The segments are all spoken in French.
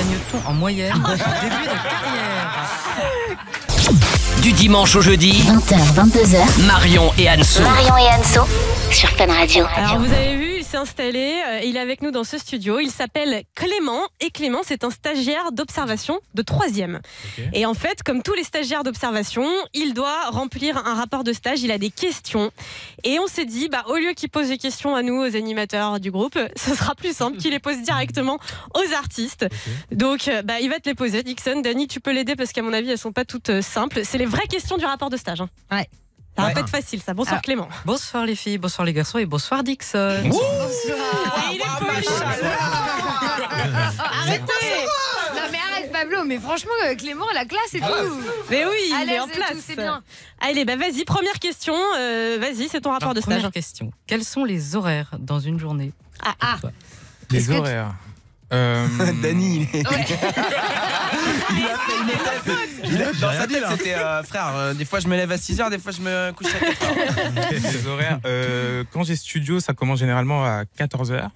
gagne-t-on en moyenne au début de carrière? Du dimanche au jeudi, 20h, 22h. Marion et Anso. Marion et Anso sur Fun Radio. Alors vous avez vu, il s'est installé, il est avec nous dans ce studio. Il s'appelle Clément et Clément c'est un stagiaire d'observation de 3e. Okay. Et en fait, comme tous les stagiaires d'observation, il doit remplir un rapport de stage, il a des questions. Et on s'est dit, au lieu qu'il pose des questions à nous, aux animateurs du groupe, ce sera plus simple qu'il les pose directement aux artistes. Okay. Donc il va te les poser. Dixon, Dani, tu peux l'aider parce qu'à mon avis, elles sont pas toutes simples. C'est les vraies questions du rapport de stage. Hein. Ouais. Ça va pas être facile, ça. Bonsoir Clément. Bonsoir les filles, bonsoir les garçons et bonsoir Dixon. Bonsoir. Il est poli. Arrêtez. Non mais arrête Pablo, mais franchement Clément la classe et tout. Mais oui, il est en place. C'est bien. Allez, vas-y, première question. Vas-y, c'est ton rapport de stage. Première question. Quels sont les horaires dans une journée? Les horaires. Dani, ouais. Dans sa tête, c'était frère. Des fois, je me lève à 6h, des fois, je me couche à 4h. Les horaires. Quand j'ai studio, ça commence généralement à 14h.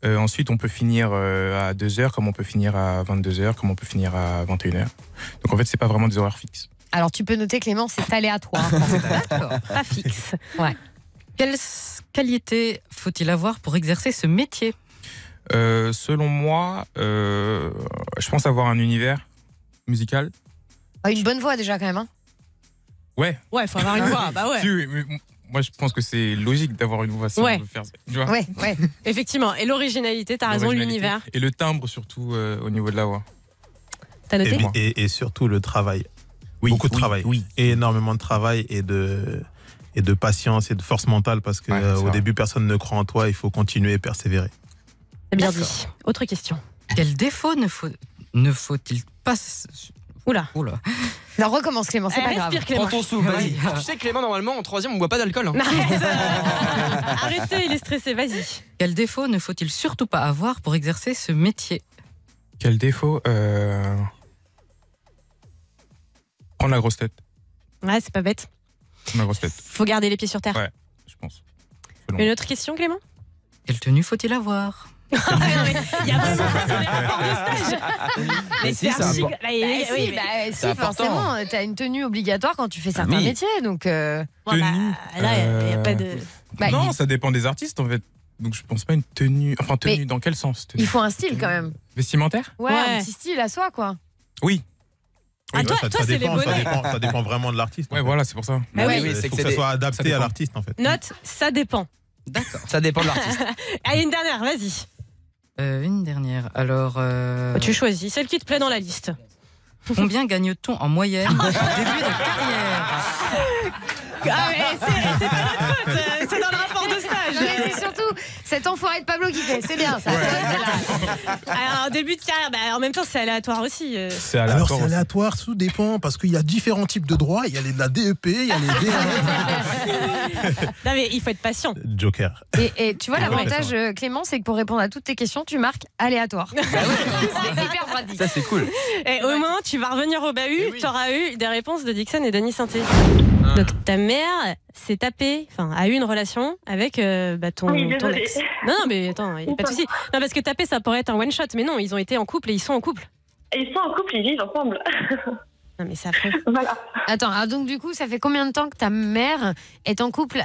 Ensuite, on peut finir à 2h, comme on peut finir à 22h, comme on peut finir à 21h. Donc en fait, c'est pas vraiment des horaires fixes. Alors tu peux noter Clément, c'est aléatoire. D'accord, pas fixe. Ouais. Quelles qualités faut-il avoir pour exercer ce métier? Selon moi, je pense avoir un univers musical. Une bonne voix déjà quand même. Hein. Ouais. Ouais, faut avoir une voix. Ouais. Si, mais moi, je pense que c'est logique d'avoir une voix si on veut faire ça. Tu vois ouais. Effectivement. Et l'originalité, t'as raison, l'univers. Et le timbre surtout au niveau de la voix. T'as noté? Et surtout le travail. Oui, beaucoup de travail. Oui. Énormément de travail et de patience et de force mentale parce que au début, personne ne croit en toi. Il faut continuer et persévérer. C'est bien dit. Autre question. Quel défaut ne faut-il pas... Oula. Alors recommence Clément, c'est pas grave. Respire Clément. Prends ton souffle, vas-y. Tu sais Clément, normalement, en 3e, on boit pas d'alcool. Hein. Arrêtez, il est stressé, vas-y. Quel défaut ne faut-il surtout pas avoir pour exercer ce métier? Quel défaut Prendre la grosse tête. Ouais, c'est pas bête. Prendre la grosse tête. Faut garder les pieds sur terre. Ouais, je pense. Une autre question Clément? Quelle tenue faut-il avoir? Il y a vraiment ça sur les rapports de stage. Mais si, c'est si, forcément, t'as une tenue obligatoire quand tu fais certains métiers, donc. Tenue. Là, il y a pas de. Non, ça dépend des artistes en fait. Donc je pense pas une tenue. Enfin, tenue mais dans quel sens tenue? Il faut un style quand même. Vestimentaire? Ouais, un petit style à soi, quoi. Oui. Toi, c'est les bonnets. Ça dépend vraiment de l'artiste. Ouais, voilà, c'est pour ça. Il faut que ça soit adapté à l'artiste en fait. Note, ça dépend. D'accord. Ça dépend de l'artiste. Allez, une dernière, vas-y. Une dernière. Alors. Tu choisis celle qui te plaît dans la liste. Combien gagne-t-on en moyenne au début de carrière? Mais c'est pas notre faute, c'est dans le rapport de stage. Non, mais c'est surtout cet enfoiré de Pablo qui fait, c'est bien ça. Alors, début de carrière, en même temps, c'est aléatoire aussi. C'est aléatoire. Alors, c'est aléatoire, tout dépend, parce qu'il y a différents types de droits. Il y a de la DEP, il y a les DRM. Non, mais il faut être patient. Joker. Et tu vois, l'avantage, Clément, c'est que pour répondre à toutes tes questions, tu marques aléatoire. C'est hyper pratique. Ça, c'est cool. Et au moins, tu vas revenir au bahut, tu auras eu des réponses de Dixon et Dany Sainté. Donc, ta mère s'est tapée, a eu une relation avec ton ex. Non, mais attends, il n'y a pas de souci. Non, parce que taper, ça pourrait être un one-shot, mais non, ils ont été en couple et ils sont en couple. Ils sont en couple, ils vivent ensemble. Non, mais c'est affreux. Voilà. Attends, donc du coup, ça fait combien de temps que ta mère est en couple